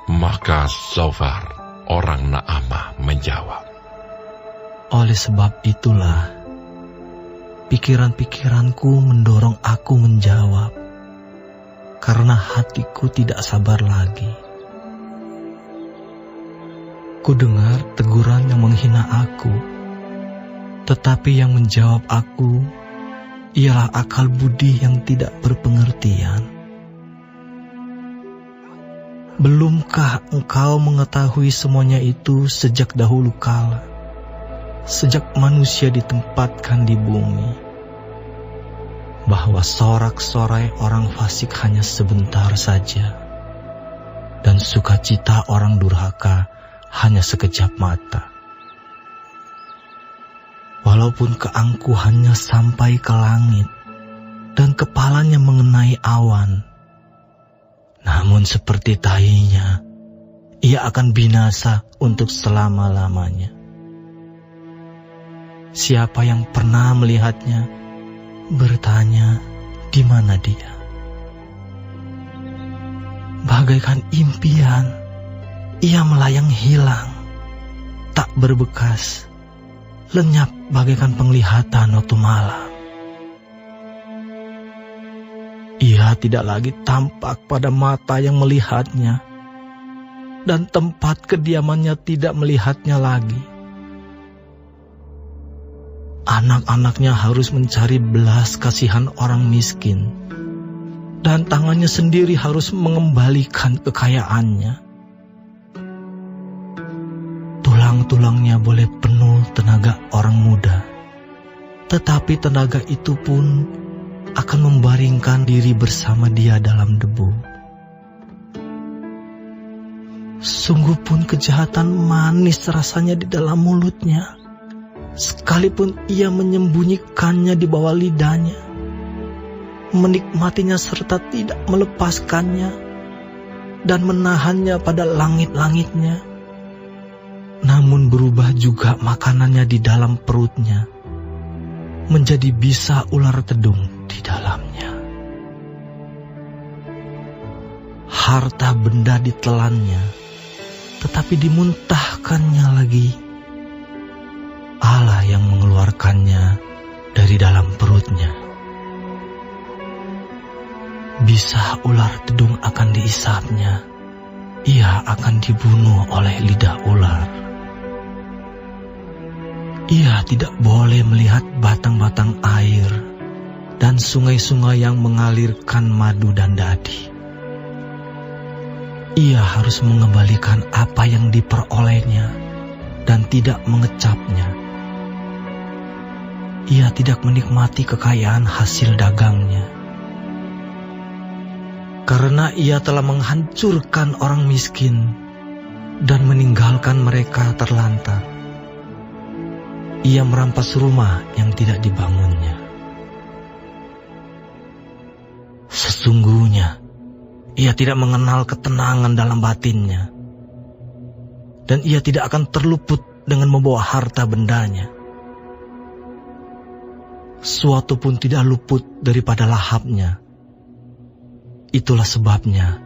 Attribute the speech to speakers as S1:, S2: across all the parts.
S1: Maka Zofar, orang Naamah, menjawab,
S2: oleh sebab itulah, pikiran-pikiranku mendorong aku menjawab, karena hatiku tidak sabar lagi. Kudengar teguran yang menghina aku, tetapi yang menjawab aku ialah akal budi yang tidak berpengertian. Belumkah engkau mengetahui semuanya itu sejak dahulu kala, sejak manusia ditempatkan di bumi, bahwa sorak-sorai orang fasik hanya sebentar saja, dan sukacita orang durhaka hanya sekejap mata. Walaupun keangkuhannya sampai ke langit, dan kepalanya mengenai awan, namun seperti tahinya, ia akan binasa untuk selama-lamanya. Siapa yang pernah melihatnya bertanya, di mana dia? Bagaikan impian, ia melayang hilang, tak berbekas, lenyap bagaikan penglihatan waktu malam. Ia tidak lagi tampak pada mata yang melihatnya, dan tempat kediamannya tidak melihatnya lagi. Anak-anaknya harus mencari belas kasihan orang miskin, dan tangannya sendiri harus mengembalikan kekayaannya. Tulang-tulangnya boleh penuh tenaga orang muda, tetapi tenaga itu pun akan membaringkan diri bersama dia dalam debu. Sungguh pun kejahatan manis rasanya di dalam mulutnya, sekalipun ia menyembunyikannya di bawah lidahnya, menikmatinya serta tidak melepaskannya, dan menahannya pada langit-langitnya. Namun berubah juga makanannya di dalam perutnya, menjadi bisa ular tedung di dalamnya. Harta benda ditelannya, tetapi dimuntahkannya lagi. Allah yang mengeluarkannya dari dalam perutnya. Bisa ular tedung akan diisapnya, ia akan dibunuh oleh lidah ular. Ia tidak boleh melihat batang-batang air dan sungai-sungai yang mengalirkan madu dan dadi. Ia harus mengembalikan apa yang diperolehnya dan tidak mengecapnya. Ia tidak menikmati kekayaan hasil dagangnya, karena ia telah menghancurkan orang miskin dan meninggalkan mereka terlantar. Ia merampas rumah yang tidak dibangunnya. Sesungguhnya, ia tidak mengenal ketenangan dalam batinnya, dan ia tidak akan terluput dengan membawa harta bendanya. Suatu pun tidak luput daripada lahapnya. Itulah sebabnya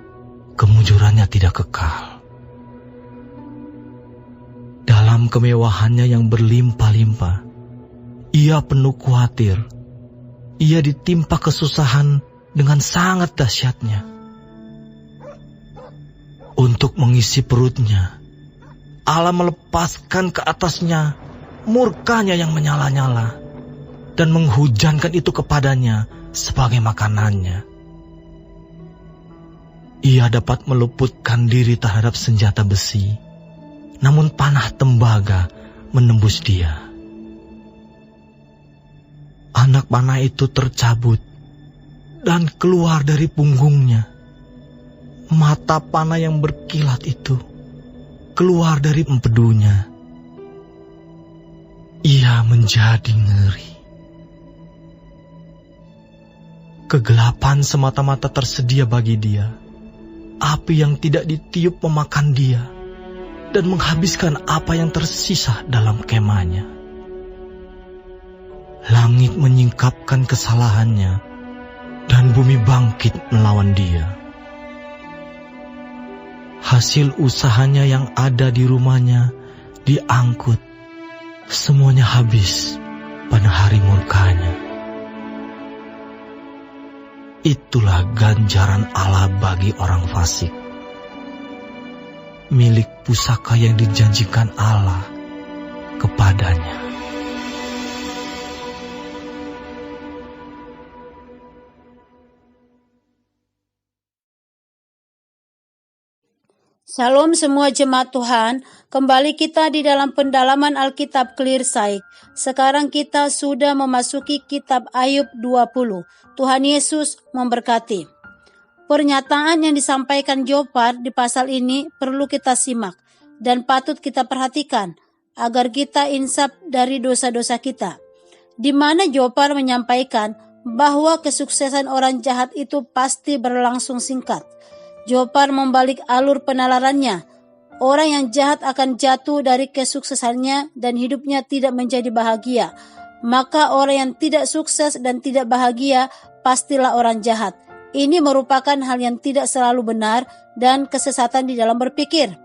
S2: kemujurannya tidak kekal. Dalam kemewahannya yang berlimpah-limpah, ia penuh khawatir. Ia ditimpa kesusahan dengan sangat dahsyatnya. Untuk mengisi perutnya, Allah melepaskan ke atasnya murkanya yang menyala-nyala, dan menghujankan itu kepadanya sebagai makanannya. Ia dapat meluputkan diri terhadap senjata besi, namun panah tembaga menembus dia. Anak panah itu tercabut dan keluar dari punggungnya. Mata panah yang berkilat itu keluar dari empedunya. Ia menjadi ngeri. Kegelapan semata-mata tersedia bagi dia. Api yang tidak ditiup memakan dia dan menghabiskan apa yang tersisa dalam kemahnya. Langit menyingkapkan kesalahannya, dan bumi bangkit melawan dia. Hasil usahanya yang ada di rumahnya diangkut. Semuanya habis pada hari murkanya. Itulah ganjaran Allah bagi orang fasik. Milik pusaka yang dijanjikan Allah kepadanya.
S3: Shalom semua jemaat Tuhan, kembali kita di dalam pendalaman Alkitab Clear Sight. Sekarang kita sudah memasuki kitab Ayub 20. Tuhan Yesus memberkati. Pernyataan yang disampaikan Jopar di pasal ini perlu kita simak dan patut kita perhatikan agar kita insaf dari dosa-dosa kita. Di mana Jopar menyampaikan bahwa kesuksesan orang jahat itu pasti berlangsung singkat. Jopar membalik alur penalarannya. Orang yang jahat akan jatuh dari kesuksesannya dan hidupnya tidak menjadi bahagia. Maka orang yang tidak sukses dan tidak bahagia pastilah orang jahat. Ini merupakan hal yang tidak selalu benar dan kesesatan di dalam berpikir.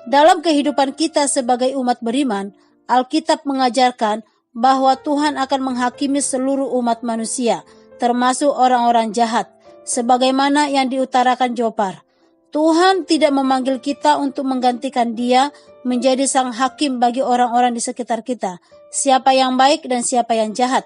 S3: Dalam kehidupan kita sebagai umat beriman, Alkitab mengajarkan bahwa Tuhan akan menghakimi seluruh umat manusia, termasuk orang-orang jahat. Sebagaimana yang diutarakan Jopar, Tuhan tidak memanggil kita untuk menggantikan Dia menjadi sang hakim bagi orang-orang di sekitar kita, siapa yang baik dan siapa yang jahat.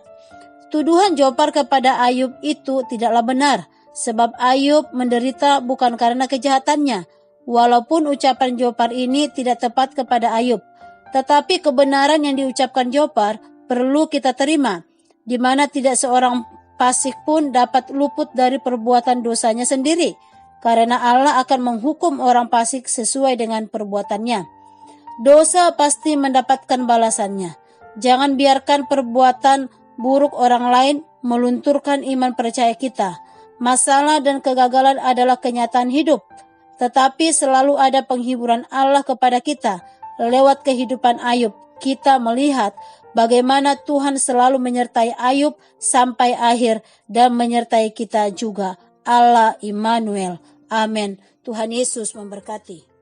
S3: Tuduhan Jopar kepada Ayub itu tidaklah benar, sebab Ayub menderita bukan karena kejahatannya, walaupun ucapan Jopar ini tidak tepat kepada Ayub. Tetapi kebenaran yang diucapkan Jopar perlu kita terima, di mana tidak seorang fasik pun dapat luput dari perbuatan dosanya sendiri, karena Allah akan menghukum orang fasik sesuai dengan perbuatannya. Dosa pasti mendapatkan balasannya. Jangan biarkan perbuatan buruk orang lain melunturkan iman percaya kita. Masalah dan kegagalan adalah kenyataan hidup, tetapi selalu ada penghiburan Allah kepada kita. Lewat kehidupan Ayub, kita melihat bagaimana Tuhan selalu menyertai Ayub sampai akhir dan menyertai kita juga. Allah Immanuel. Amin. Tuhan Yesus memberkati.